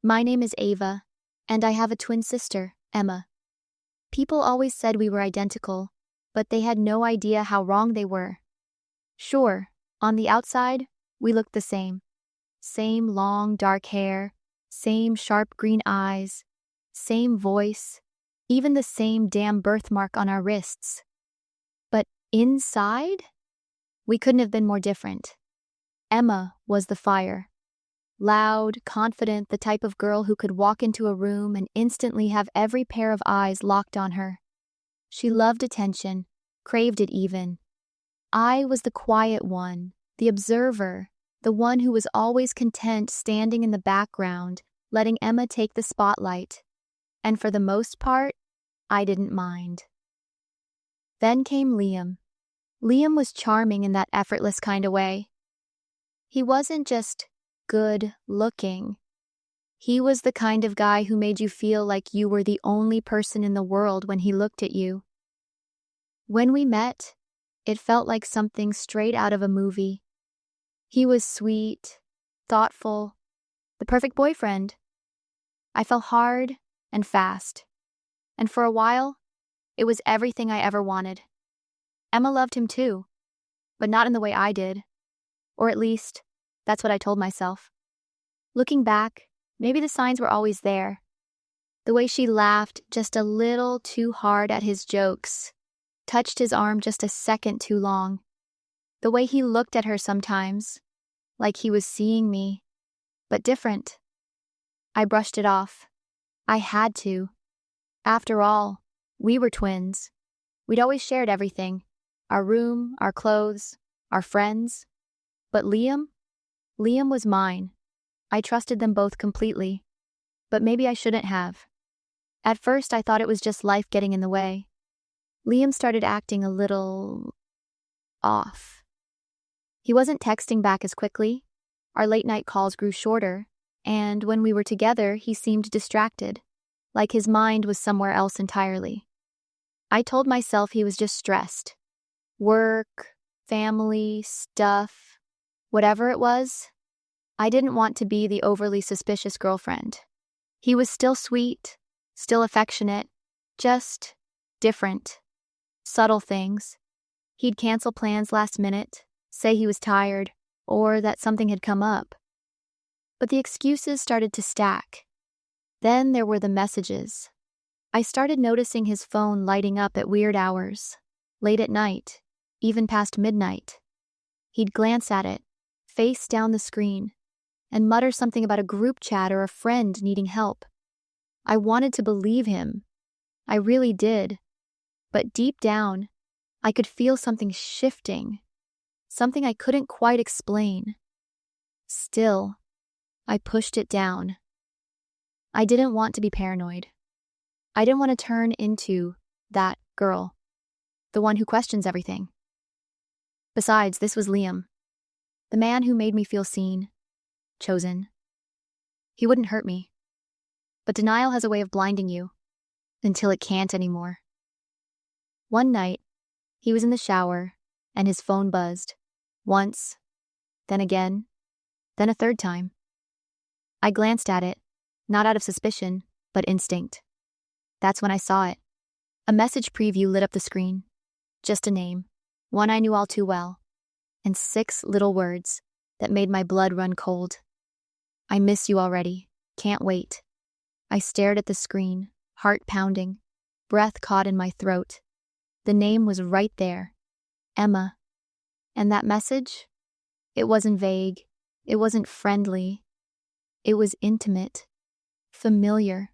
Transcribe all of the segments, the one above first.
My name is Ava, and I have a twin sister, Emma. People always said we were identical, but they had no idea how wrong they were. Sure, on the outside, we looked the same. Same long, dark hair, same sharp green eyes, same voice, even the same damn birthmark on our wrists. But inside? We couldn't have been more different. Emma was the fire. Loud, confident, the type of girl who could walk into a room and instantly have every pair of eyes locked on her. She loved attention, craved it even. I was the quiet one, the observer, the one who was always content standing in the background, letting Emma take the spotlight. And for the most part, I didn't mind. Then came Liam. Liam was charming in that effortless kind of way. He wasn't just good looking. He was the kind of guy who made you feel like you were the only person in the world when he looked at you. When we met, it felt like something straight out of a movie. He was sweet, thoughtful, the perfect boyfriend. I fell hard and fast. And for a while, it was everything I ever wanted. Emma loved him too, but not in the way I did. Or at least, that's what I told myself. Looking back, maybe the signs were always there. The way she laughed just a little too hard at his jokes, touched his arm just a second too long. The way he looked at her sometimes, like he was seeing me, but different. I brushed it off. I had to. After all, we were twins. We'd always shared everything. Our room, our clothes, our friends. But Liam was mine. I trusted them both completely. But maybe I shouldn't have. At first, I thought it was just life getting in the way. Liam started acting a little off. He wasn't texting back as quickly. Our late-night calls grew shorter, and when we were together, he seemed distracted, like his mind was somewhere else entirely. I told myself he was just stressed. Work, family, stuff, whatever it was. I didn't want to be the overly suspicious girlfriend. He was still sweet, still affectionate, just different. Subtle things. He'd cancel plans last minute, say he was tired, or that something had come up. But the excuses started to stack. Then there were the messages. I started noticing his phone lighting up at weird hours, late at night, even past midnight. He'd glance at it, face down the screen, and mutter something about a group chat or a friend needing help. I wanted to believe him. I really did. But deep down, I could feel something shifting, something I couldn't quite explain. Still, I pushed it down. I didn't want to be paranoid. I didn't want to turn into that girl, the one who questions everything. Besides, this was Liam, the man who made me feel seen, chosen. He wouldn't hurt me. But denial has a way of blinding you, until it can't anymore. One night, he was in the shower, and his phone buzzed. Once, then again, then a third time. I glanced at it, not out of suspicion, but instinct. That's when I saw it. A message preview lit up the screen. Just a name, one I knew all too well, and 6 little words that made my blood run cold. I miss you already. Can't wait. I stared at the screen, heart pounding, breath caught in my throat. The name was right there. Emma. And that message? It wasn't vague. It wasn't friendly. It was intimate. Familiar.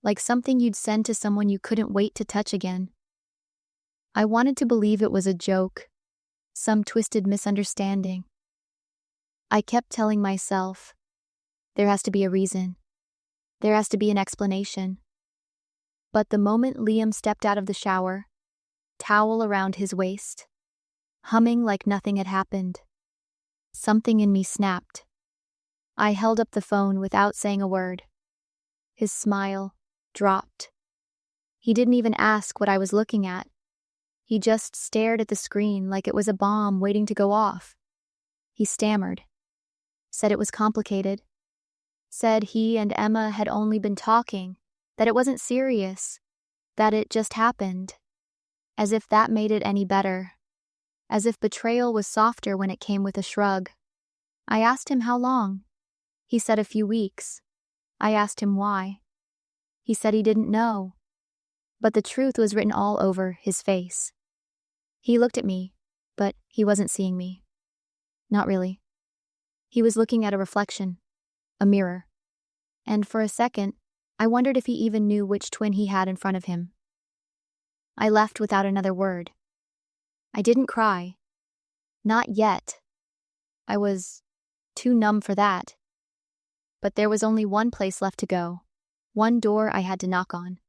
Like something you'd send to someone you couldn't wait to touch again. I wanted to believe it was a joke. Some twisted misunderstanding. I kept telling myself, there has to be a reason. There has to be an explanation. But the moment Liam stepped out of the shower, towel around his waist, humming like nothing had happened, something in me snapped. I held up the phone without saying a word. His smile dropped. He didn't even ask what I was looking at. He just stared at the screen like it was a bomb waiting to go off. He stammered, said it was complicated, said he and Emma had only been talking, that it wasn't serious, that it just happened. As if that made it any better. As if betrayal was softer when it came with a shrug. I asked him how long. He said a few weeks. I asked him why. He said he didn't know. But the truth was written all over his face. He looked at me, but he wasn't seeing me. Not really. He was looking at a reflection, a mirror. And for a second, I wondered if he even knew which twin he had in front of him. I left without another word. I didn't cry. Not yet. I was too numb for that. But there was only one place left to go, one door I had to knock on.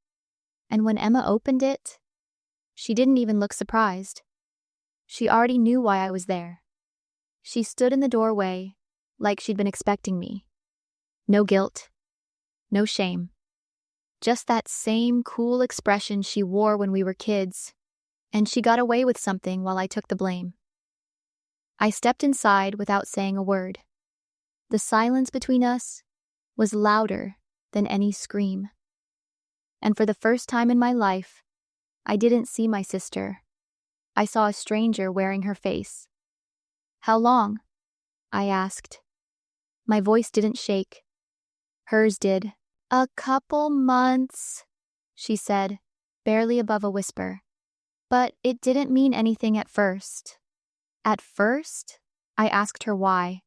And when Emma opened it, she didn't even look surprised. She already knew why I was there. She stood in the doorway like she'd been expecting me. No guilt, no shame. Just that same cool expression she wore when we were kids, and she got away with something while I took the blame. I stepped inside without saying a word. The silence between us was louder than any scream. And for the first time in my life, I didn't see my sister. I saw a stranger wearing her face. "How long?" I asked. My voice didn't shake. Hers did. "A couple months," she said, barely above a whisper. But it didn't mean anything at first. At first, I asked her why.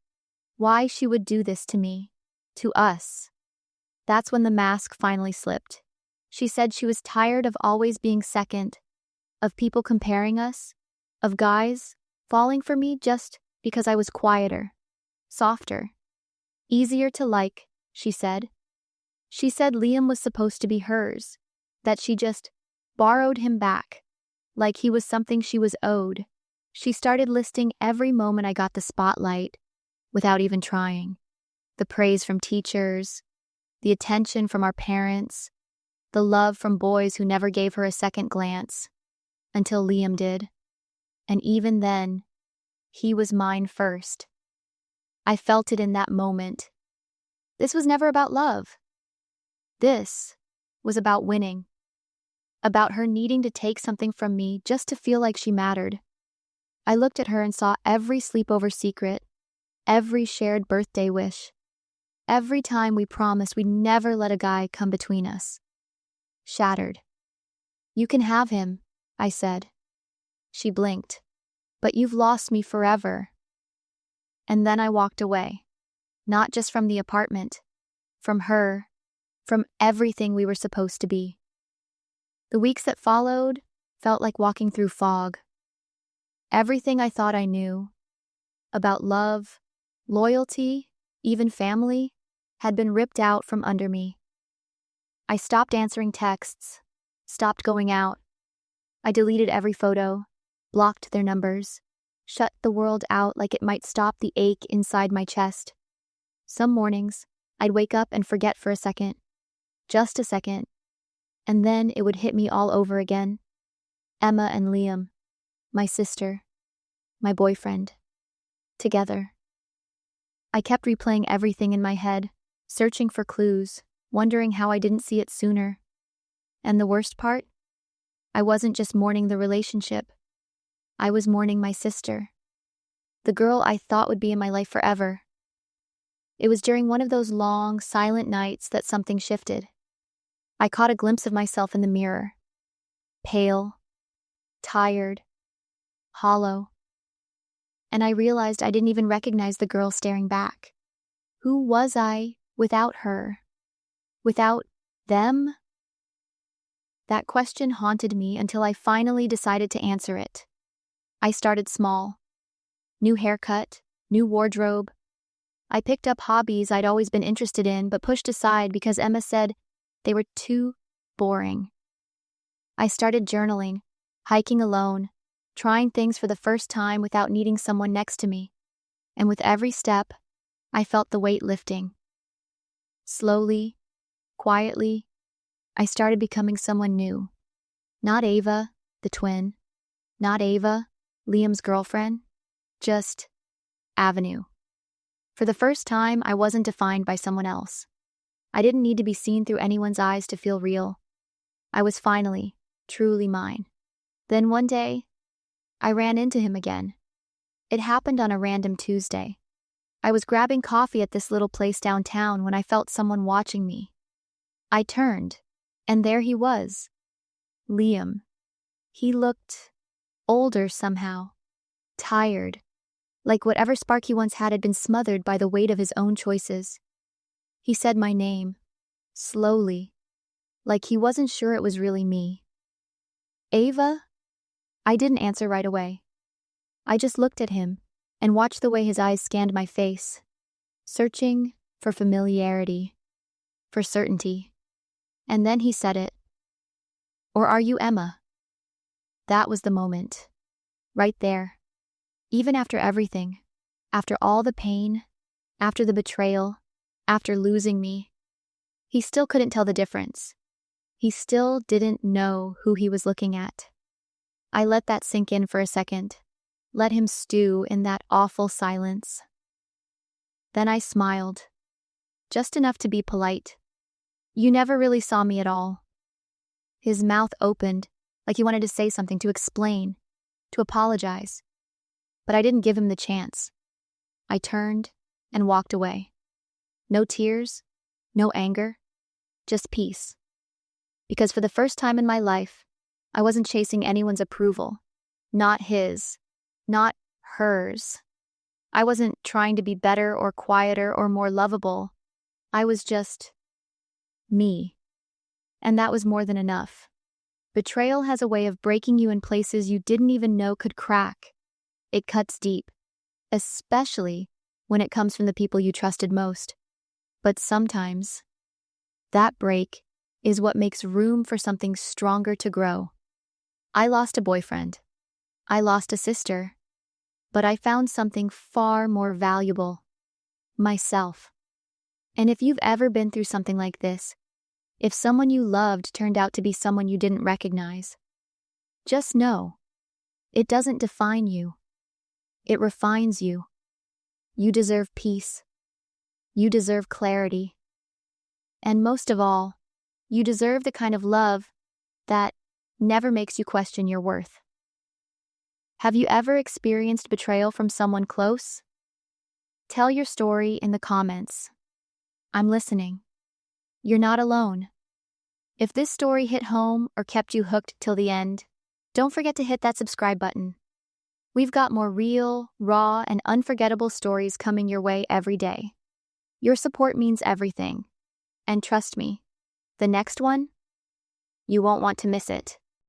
Why she would do this to me. To us. That's when the mask finally slipped. She said she was tired of always being second, of people comparing us, of guys falling for me just because I was quieter, softer, easier to like, she said. She said Liam was supposed to be hers, that she just borrowed him back, like he was something she was owed. She started listing every moment I got the spotlight, without even trying. The praise from teachers, the attention from our parents, the love from boys who never gave her a second glance, until Liam did. And even then, he was mine first. I felt it in that moment. This was never about love. This was about winning. About her needing to take something from me just to feel like she mattered. I looked at her and saw every sleepover secret, every shared birthday wish, every time we promised we'd never let a guy come between us. Shattered. "You can have him," I said. She blinked. "But you've lost me forever." And then I walked away. Not just from the apartment, from her, from everything we were supposed to be. The weeks that followed felt like walking through fog. Everything I thought I knew about love, loyalty, even family, had been ripped out from under me. I stopped answering texts, stopped going out. I deleted every photo, blocked their numbers, shut the world out like it might stop the ache inside my chest. Some mornings, I'd wake up and forget for a second, just a second, and then it would hit me all over again. Emma and Liam, my sister, my boyfriend, together. I kept replaying everything in my head, searching for clues, wondering how I didn't see it sooner. And the worst part? I wasn't just mourning the relationship. I was mourning my sister. The girl I thought would be in my life forever. It was during one of those long, silent nights that something shifted. I caught a glimpse of myself in the mirror. Pale, tired, hollow. And I realized I didn't even recognize the girl staring back. Who was I without her? Without them? That question haunted me until I finally decided to answer it. I started small. New haircut, new wardrobe. I picked up hobbies I'd always been interested in but pushed aside because Emma said they were too boring. I started journaling, hiking alone, trying things for the first time without needing someone next to me. And with every step, I felt the weight lifting. Slowly, quietly, I started becoming someone new. Not Ava, the twin. Not Ava, Liam's girlfriend. Just Avenue. For the first time, I wasn't defined by someone else. I didn't need to be seen through anyone's eyes to feel real. I was finally, truly mine. Then one day, I ran into him again. It happened on a random Tuesday. I was grabbing coffee at this little place downtown when I felt someone watching me. I turned, and there he was. Liam. He looked older somehow, tired, like whatever spark he once had been smothered by the weight of his own choices. He said my name, slowly, like he wasn't sure it was really me. Ava? I didn't answer right away. I just looked at him and watched the way his eyes scanned my face, searching for familiarity, for certainty. And then he said it. Or are you Emma? That was the moment. Right there. Even after everything, after all the pain, after the betrayal, after losing me, he still couldn't tell the difference. He still didn't know who he was looking at. I let that sink in for a second, let him stew in that awful silence. Then I smiled, just enough to be polite. You never really saw me at all. His mouth opened, like he wanted to say something, to explain, to apologize. But I didn't give him the chance. I turned and walked away. No tears, no anger, just peace. Because for the first time in my life, I wasn't chasing anyone's approval. Not his, not hers. I wasn't trying to be better or quieter or more lovable. I was just me. And that was more than enough. Betrayal has a way of breaking you in places you didn't even know could crack. It cuts deep, especially when it comes from the people you trusted most. But sometimes, that break is what makes room for something stronger to grow. I lost a boyfriend. I lost a sister. But I found something far more valuable. Myself. And if you've ever been through something like this, if someone you loved turned out to be someone you didn't recognize, just know, it doesn't define you. It refines you. You deserve peace. You deserve clarity. And most of all, you deserve the kind of love that never makes you question your worth. Have you ever experienced betrayal from someone close? Tell your story in the comments. I'm listening. You're not alone. If this story hit home or kept you hooked till the end, don't forget to hit that subscribe button. We've got more real, raw, and unforgettable stories coming your way every day. Your support means everything. And trust me, the next one, you won't want to miss it.